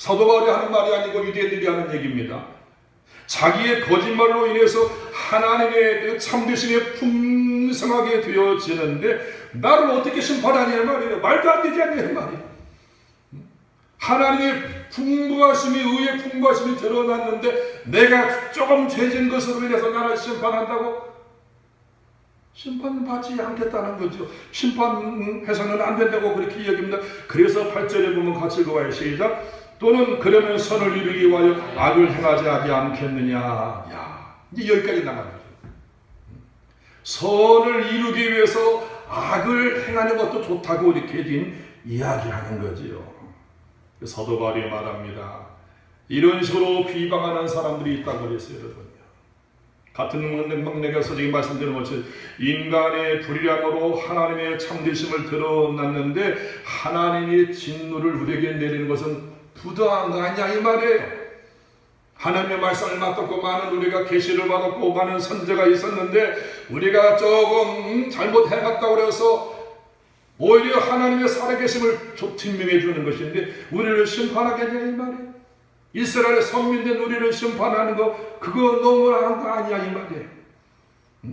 사도 바울이 하는 말이 아니고 유대인들이 하는 얘기입니다. 자기의 거짓말로 인해서 하나님의 그 참되심에 풍성하게 되어지는데 나를 어떻게 심판하냐 말이에요. 말도 안 되지 않냐 말이에요. 하나님의 풍부하심이, 의의 풍부하심이 드러났는데 내가 조금 죄진 것으로 인해서 나를 심판한다고? 심판받지 않겠다는 거죠. 심판해서는 안 된다고 그렇게 이야기합니다. 그래서 8절에 보면 같이 읽어봐요. 시작. 또는 그러면 선을 이루기 위하여 악을 행하지 않겠느냐. 야, 이제 여기까지 나가는 거죠. 선을 이루기 위해서 악을 행하는 것도 좋다고 이렇게 지금 이야기하는 거지요. 사도 바울이 말합니다. 이런 식으로 비방하는 사람들이 있다고 그랬어요, 여러분. 같은 맥락에서 지금 말씀드린 것처럼 인간의 불의함으로 하나님의 참되심을 드러났는데 하나님이 진노를 우리에게 내리는 것은 부당한 거 아니냐 이 말이에요. 하나님의 말씀을 맡았고 많은 우리가 계시를 받았고 많은 선제가 있었는데 우리가 조금 잘못 해갔다고 그래서 오히려 하나님의 살아계심을 증명해 주는 것인데 우리를 심판하겠냐 이 말이에요. 이스라엘의 선민된 우리를 심판하는 거 그거 너무나한 거 아니야 이 말이에요.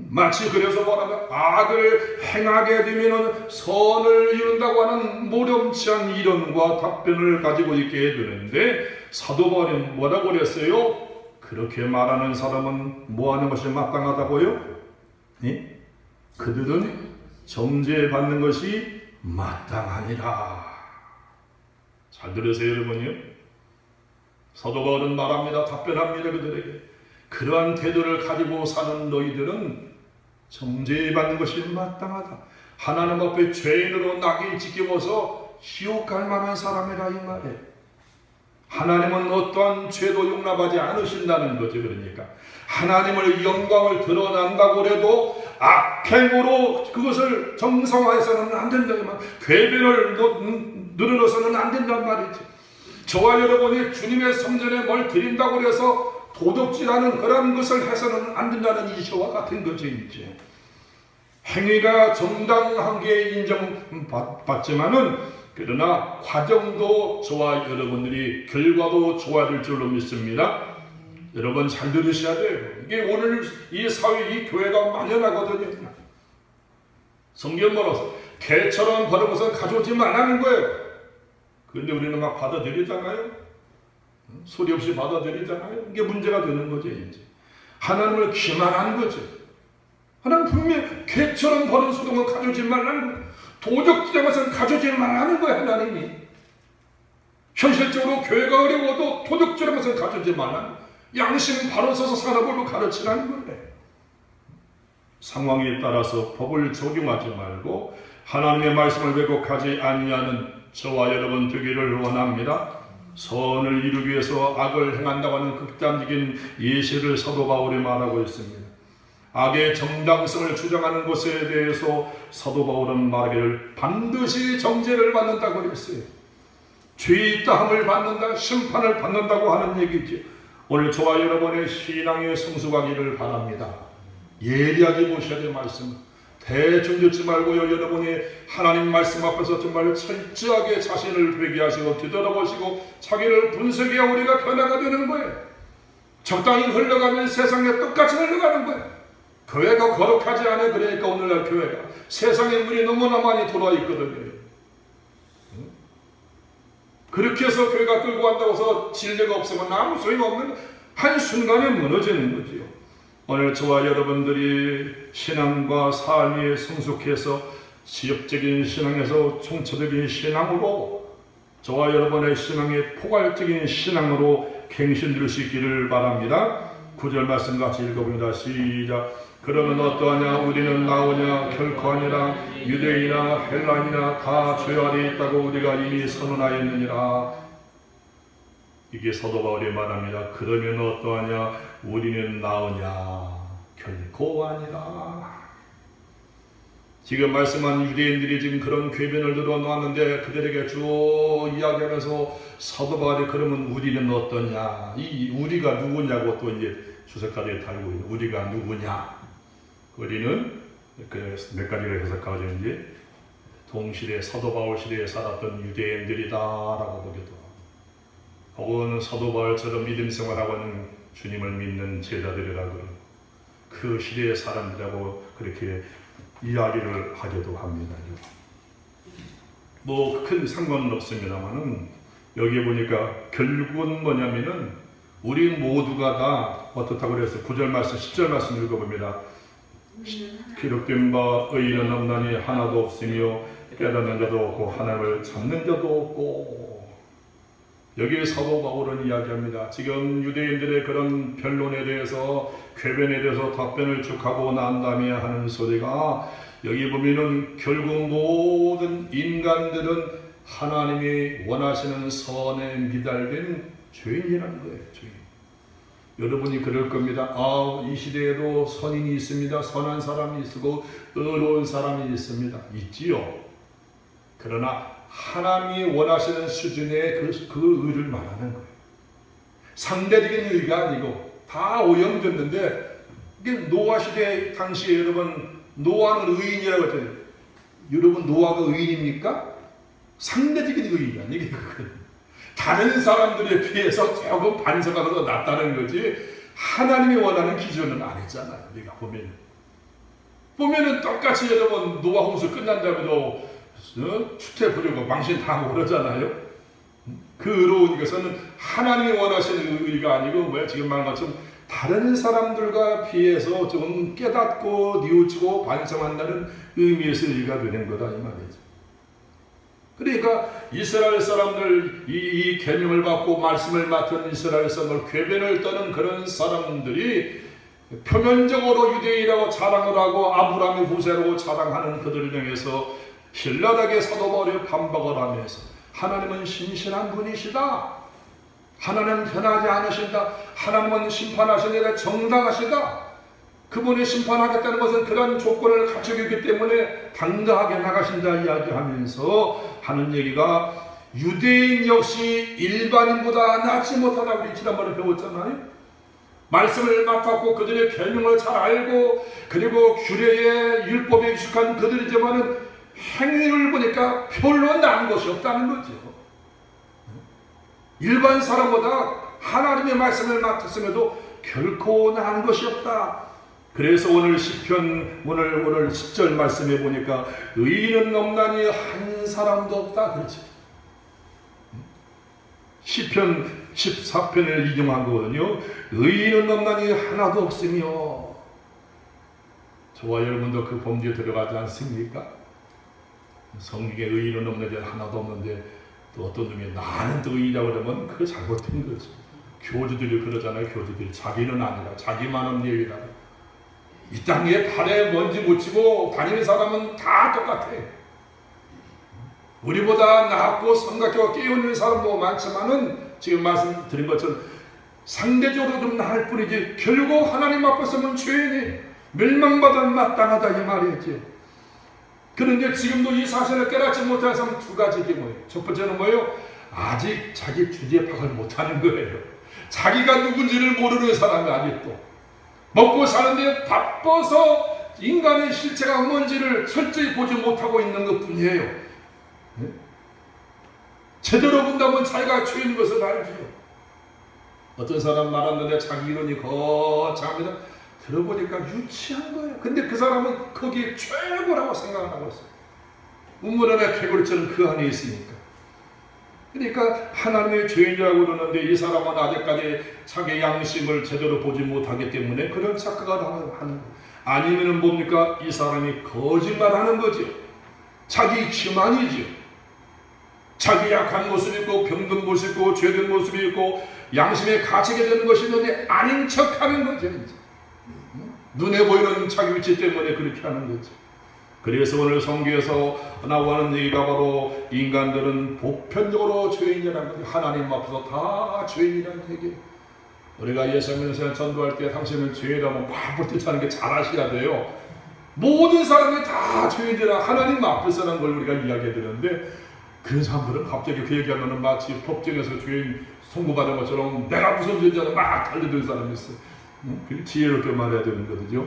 마치 그래서 뭐라면 악을 행하게 되면 선을 이룬다고 하는 모렴치한 이론과 답변을 가지고 있게 해주는데 사도 바울이 뭐라고 그랬어요? 그렇게 말하는 사람은 뭐하는 것이 마땅하다고요? 네? 그들은 정죄받는 것이 마땅하니라. 잘 들으세요 여러분요. 사도 바울은 말합니다. 답변합니다. 그들에게 그러한 태도를 가지고 사는 너희들은 정죄받는 것이 마땅하다. 하나님 앞에 죄인으로 낙인 찍혀서 지옥 갈 만한 사람이라 이 말이에요. 하나님은 어떠한 죄도 용납하지 않으신다는 거죠. 그러니까 하나님을 영광을 드러난다고 해도 악행으로 그것을 정상화해서는 안 된다. 궤변을 늘어서는 안 된단 말이죠. 저와 여러분이 주님의 성전에 뭘 드린다고 해서 도덕질하는 그런 것을 해서는 안 된다는 이시와 같은 거죠. 이제 행위가 정당한 게 인정받지만은 그러나 과정도 저와 여러분들이 결과도 좋아야 될 줄로 믿습니다. 여러분 잘 들으셔야 돼요. 이게 오늘 이 사회, 이 교회가 만연하거든요. 성경 뭐라서 개처럼 버는 것은 가져오지 말라는 거예요. 그런데 우리는 막 받아들이잖아요. 소리 없이 받아들이잖아요. 이게 문제가 되는 거죠. 이제 하나님을 기만하는 거죠. 하나님 분명히 개처럼 버는 소동을 가져오지 말라는 거예요. 도적질한 것은 가져오지 말라는 거예요. 하나님이 현실적으로 교회가 어려워도 도적질한 것은 가져오지 말라는 거예요. 양심 바로 서서 살아보고 가르치라는 거예요. 상황에 따라서 법을 적용하지 말고 하나님의 말씀을 왜곡하지 아니하는 저와 여러분 되기를 원합니다. 선을 이루기 위해서 악을 행한다고 하는 극단적인 예시를 사도 바울이 말하고 있습니다. 악의 정당성을 주장하는 것에 대해서 사도 바울은 말하기를 반드시 정죄를 받는다고 그랬어요. 죄의 따함을 받는다, 심판을 받는다고 하는 얘기죠. 오늘 저와 여러분의 신앙의 성숙하기를 바랍니다. 예리하게 보셔야 될 말씀. 대충 듣지 말고요. 여러분이 하나님 말씀 앞에서 정말 철저하게 자신을 회개하시고 뒤돌아보시고 자기를 분석해야 우리가 변화가 되는 거예요. 적당히 흘러가면 세상에 똑같이 흘러가는 거예요. 교회가 거룩하지 않아요. 그러니까 오늘날 교회가 세상에 물이 너무나 많이 들어와 있거든요. 그렇게 해서 교회가 끌고 간다고 해서 진리가 없으면 아무 소용이 없는 한순간에 무너지는 거지요. 오늘 저와 여러분들이 신앙과 삶이 성숙해서 지역적인 신앙에서 총체적인 신앙으로 저와 여러분의 신앙이 포괄적인 신앙으로 갱신될 수 있기를 바랍니다. 9절 말씀 같이 읽어봅니다. 시작. 그러면 어떠하냐? 우리는 나오냐? 결코 아니라 유대인이나 헬라인이나 다 죄 아래 있다고 우리가 이미 선언하였느니라. 이게 사도 바울이 말합니다. 그러면 어떠하냐? 우리는 나오냐? 결코 아니라. 지금 말씀한 유대인들이 지금 그런 궤변을 들어놨는데 그들에게 쭉 이야기하면서 사도 바울이 그러면 우리는 어떠냐? 이 우리가 누구냐고 또 이제 주석가들이 달고 있는 우리가 누구냐? 우리는 그 몇 가지를 해석하죠. 이제 동시대 사도 바울 시대에 살았던 유대인들이다라고 보기도 하고 혹은 사도 바울처럼 믿음 생활하고는 주님을 믿는 제자들이라고 그 시대의 사람들하고 그렇게 이야기를 하기도 합니다. 뭐 큰 상관은 없습니다만은 여기에 보니까 결국은 뭐냐면은 우리 모두가 다 어떻다고 그래서 9절 말씀, 10절 말씀 읽어봅니다. 기록된 바 의인은 없나니 하나도 없으며 깨닫는 자도 없고 하나님을 찾는 자도 없고. 여기 사도 바울은 이야기합니다. 지금 유대인들의 그런 변론에 대해서, 궤변에 대해서 답변을 쭉 하고 난 다음에 하는 소리가, 여기 보면은 결국 모든 인간들은 하나님이 원하시는 선에 미달된 죄인이라는 거예요. 죄인. 여러분이 그럴 겁니다. 이 시대에도 선인이 있습니다. 선한 사람이 있고 의로운 사람이 있습니다. 있지요. 그러나 하나님이 원하시는 수준의 그 의를 말하는 거예요. 상대적인 의가 아니고 다 오염됐는데, 이게 노아 시대 당시에 여러분 노아는 의인이라고 했잖아요. 여러분 노아가 의인입니까? 상대적인 의인이야. 이게 다른 사람들에 비해서 조금 반성가 더 낫다는 거지, 하나님이 원하는 기준은 아니잖아요. 우리가 보면은 똑같이 여러분 노아 홍수 끝난 다음에도 추태 부리고 망신 당하고 그러잖아요. 그 의로운 것은 하나님이 원하시는 의가 아니고 지금 말한 것처럼 다른 사람들과 비해서 좀 깨닫고 뉘우치고 반성한다는 의미에서 의가 되는 거다 이 말이죠. 그러니까 이스라엘 사람들, 이 계명을 받고 말씀을 맡은 이스라엘 사람들, 궤변을 떠는 그런 사람들이 표면적으로 유대인이라고 자랑을 하고 아브라함의 후세라고 자랑하는 그들을 향해서 신랄하게 사도 바울이 반박을 하면서, 하나님은 신실한 분이시다, 하나님은 변하지 않으신다, 하나님은 심판하시느라 정당하시다, 그분이 심판하겠다는 것은 그런 조건을 갖추고 있기 때문에 당당하게 나가신다 이야기하면서 하는 얘기가, 유대인 역시 일반인보다 낫지 못하다고 우리 지난번에 배웠잖아요. 말씀을 맡았고 그들의 계명을 잘 알고 그리고 규례의 율법에 익숙한 그들이지만은 행위를 보니까 별로 나은 것이 없다는 거죠. 일반 사람보다 하나님의 말씀을 맡았음에도 결코 나은 것이 없다. 그래서 오늘 시편 오늘 10절 말씀에 보니까 의인은 없나니 한 사람도 없다 그렇죠. 시편 14편을 인용한 거거든요. 의인은 없나니 하나도 없으며. 저와 여러분도 그 범죄에 들어가지 않습니까? 성경에 의인은 없는데 하나도 없는데 또 어떤 놈이 나는 또 의인이라고 그러면 그거 잘못된 거죠. 교주들이 그러잖아요. 교주들이 자기는 아니라 자기만은 예의라고. 이 땅에 발에 먼지 묻히고 다니는 사람은 다 똑같아. 우리보다 낫고 성각하고 깨어있는 사람도 많지만은 지금 말씀드린 것처럼 상대적으로 좀 나을 뿐이지 결국 하나님 앞에서는 죄인이 멸망받아 마땅하다 이 말이죠. 그런데 지금도 이 사실을 깨닫지 못하는 사람은 두 가지가 뭐예요? 첫 번째는 뭐예요? 아직 자기 주제 파악을 못하는 거예요. 자기가 누군지를 모르는 사람이 아직도 먹고 사는데 바빠서 인간의 실체가 뭔지를 철저히 보지 못하고 있는 것 뿐이에요. 네? 제대로 본다면 자기가 죄인 것을 알죠. 어떤 사람 말하는데 자기 이론이 거창합니다. 들어보니까 유치한 거예요. 근데 그 사람은 거기에 최고라고 생각하고 있어요. 우물안에 개구리처럼 그 안에 있으니까. 그러니까 하나님의 죄인이라고 그러는데 이 사람은 아직까지 자기 양심을 제대로 보지 못하기 때문에 그런 착각을 하는 거예요. 아니면은 뭡니까? 이 사람이 거짓말하는 거죠. 자기 기만이죠. 자기 약한 모습이 있고 병든 모습이 있고 죄된 모습이 있고 양심에 갇히게 되는 것이 있는데 아닌 척하는 거죠. 눈에 보이는 자기 위치 때문에 그렇게 하는 거죠. 그래서 오늘 성경에서 나오는 얘기가 바로 인간들은 보편적으로 죄인이라는 거죠. 하나님 앞에서 다 죄인이라는 얘기예요. 우리가 예수님을 전도할 때 당신은 죄인이라면 발을 뛰자는 게 잘 아셔야 돼요. 모든 사람이 다 죄인이라 하나님 앞에서는 걸 우리가 이야기해 드렸는데, 그런 사람들은 갑자기 그 얘기하면 마치 법정에서 죄인 송구받은 것처럼 내가 무슨 죄인지는 막 달려드는 사람이 있어요. 지혜롭게 말해야 되는 거죠.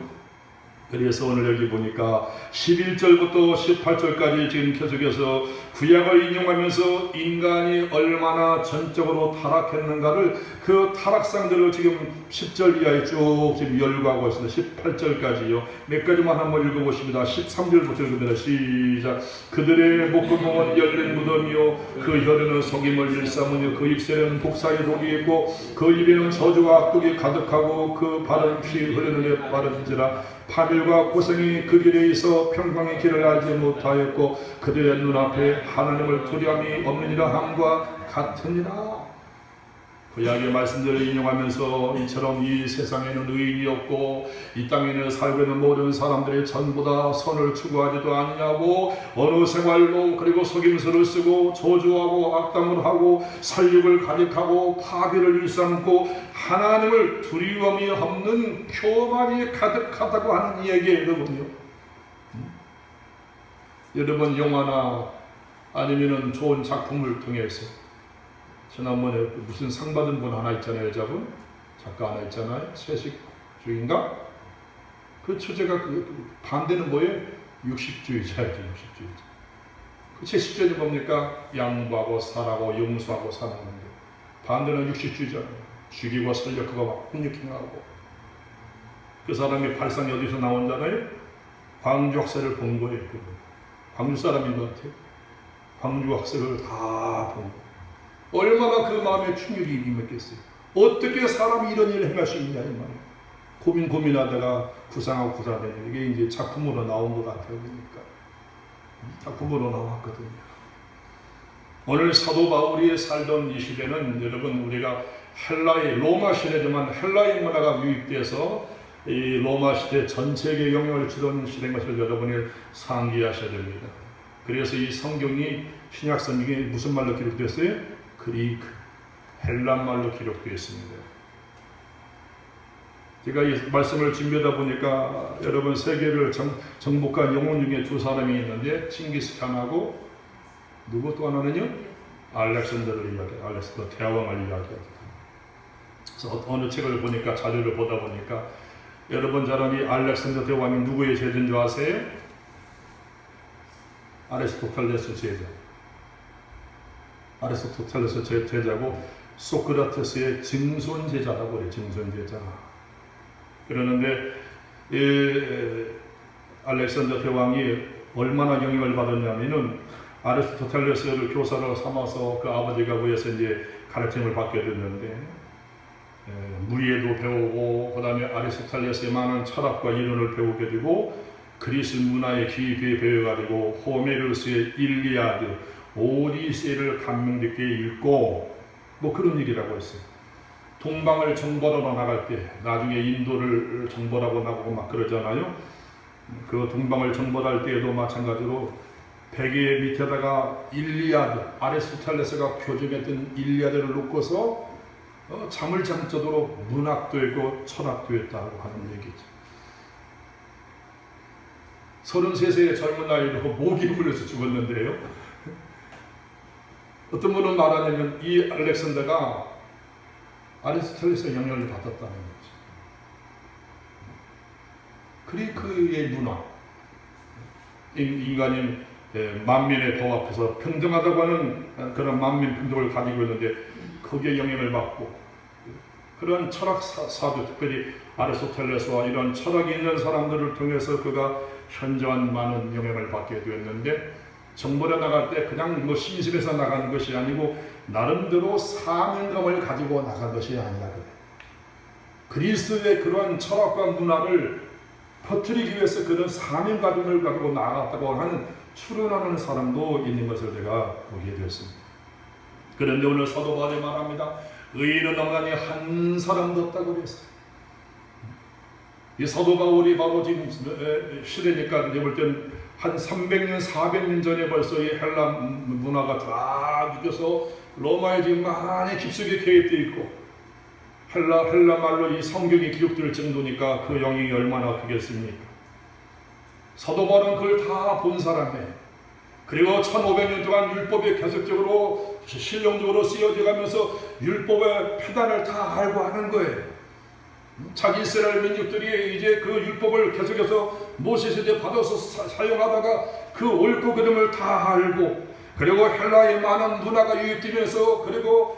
그래서 오늘 여기 보니까 11절부터 18절까지 지금 계속해서 구약을 인용하면서 인간이 얼마나 전적으로 타락했는가를 그 타락상들을 지금 10절 이하에 쭉 지금 열거하고 있습니다. 18절까지요. 몇 가지만 한번 읽어보십니다. 13절부터 읽습니다. 시작. 그들의 목구멍은 열린 무덤이요 그 혀에는 속임을 일삼으며 그 입술에는 독사의 독이 있고 그 입에는 저주와 악독이 가득하고 그 발은 피 흐르는 발은지라 파멸과 고생이 그 길에 있어 평강의 길을 알지 못하였고 그들의 눈앞에 하나님을 두려움이 없느니라 함과 같으니라. 구약의 말씀들을 인용하면서 이처럼 이 세상에는 의인이 없고 이 땅에는 살고 있는 모든 사람들이 전부 다 선을 추구하지도 않냐고 어느 생활로 그리고 속임수를 쓰고 저주하고 악담을 하고 살육을 가득하고 파괴를 일삼고 하나님을 두려움이 없는 교만이 가득하다고 하는 이야기예요. 여러분요. 여러분 영화나 아니면은 좋은 작품을 통해서 지난번에 무슨 상 받은 분 하나 있잖아요. 여자분 작가 하나 있잖아요. 채식주의인가? 그 주제가 그 반대는 뭐예요? 육식주의자예요. 육식주의자. 그 채식주의는 뭡니까? 양보하고 사랑하고 용서하고 사는 건데 반대는 육식주의자예요. 죽이고 살려하고 막 폭력행하고 그 사람이 발상이 어디서 나온잖아요? 광주 학살을 본 거예요. 광주 사람인 것 같아요. 광주 학살을 다 본 거예요. 얼마나 그 마음에 충격이 임했겠어요. 어떻게 사람이 이런 일을 행할 수 있냐 이 말이에요. 고민하다가 구상하고 구상되는 이게 이제 작품으로 나온 것 같아요. 그러니까 작품으로 나왔거든요. 오늘 사도 바울이 살던 이 시대는 여러분 우리가 헬라의 로마 시대지만 헬라의 문화가 유입돼서 이 로마 시대 전 세계에 영향을 주던 시대인 것을 여러분이 상기하셔야 됩니다. 그래서 이 성경이 신약 성경이 무슨 말로 기록됐어요? 그리크, 헬란 말로 기록되어 있습니다. 제가 이 말씀을 준비하다 보니까 여러분 세계를 정복한 영웅 중에 두 사람이 있는데 칭기스칸하고 누구 또 하나는요? 알렉산더를 이야기해요. 알렉산더 대왕을 이야기합니다. 그래서 어느 책을 보니까 자료를 보다 보니까 여러분 잘 아는 알렉산더 대왕이 누구의 제자인 줄 아세요? 아리스토텔레스 제자. 아리스토텔레스 제자고 소크라테스의 증손 제자라고 그래요. 증손 제자. 그러는데 알렉산더 대왕이 얼마나 영향을 받았냐면은 아리스토텔레스를 교사로 삼아서 그 아버지가 위해서 이제 가르침을 받게 됐는데 무리에도 배우고 그 다음에 아리스토텔레스의 많은 철학과 이론을 배우게 되고 그리스 문화에 깊이 배워가지고 호메르스의 일리아드, 오디세이를 감명 깊게 읽고 뭐 그런 얘기라고 했어요. 동방을 정벌하러 나갈 때 나중에 인도를 정벌하고 나가고 막 그러잖아요. 그 동방을 정벌할 때에도 마찬가지로 베개 밑에다가 일리아드, 아리스토텔레스가 표정했던 일리아드를 놓고서 잠을 잠자도록 문학도 있고 철학도 있다고 하는 얘기죠. 33세의 젊은 나이로 모기 물려서 죽었는데요. 어떤 분은 말하냐면 이 알렉산더가 아리스토텔레스의 영향을 받았다는 거죠. 그리크의 문화, 인간이 만민의 법 앞에서 평등하다고 하는 그런 만민 평등을 가지고 있는데 거기에 영향을 받고 그런 철학 사도 특별히 아리스토텔레스와 이런 철학이 있는 사람들을 통해서 그가 현저한 많은 영향을 받게 되었는데 정벌에 나갈 때 그냥 뭐 심심해서 나가는 것이 아니고 나름대로 사명감을 가지고 나간 것이 아니라 그래. 그리스의 그러한 철학과 문화를 퍼뜨리기 위해서 그런 사명감을 가지고 나갔다고 하는 추론하는 사람도 있는 것을 제가 보게 되었습니다. 그런데 오늘 사도 바울이 말합니다. 의인은 없나니 한 사람도 없다고 그랬어요. 이 사도 바울이 바로 지금 시대니까 이제 볼 때는 한 300년, 400년 전에 벌써 이 헬라 문화가 쫙 이겨서 로마에 지금 많이 깊숙이 개입되어 있고 헬라 말로 이 성경이 기록될 정도니까 그 영향이 얼마나 크겠습니까? 사도 바울은 그걸 다 본 사람이에요. 그리고 1500년 동안 율법이 계속적으로 실용적으로 쓰여져 가면서 율법의 표단을 다 알고 하는 거예요. 자기 이스라엘 민족들이 이제 그 율법을 계속해서 모세에게 받아서 사용하다가 그 옳고 그름을 다 알고 그리고 헬라의 많은 문화가 유입되면서 그리고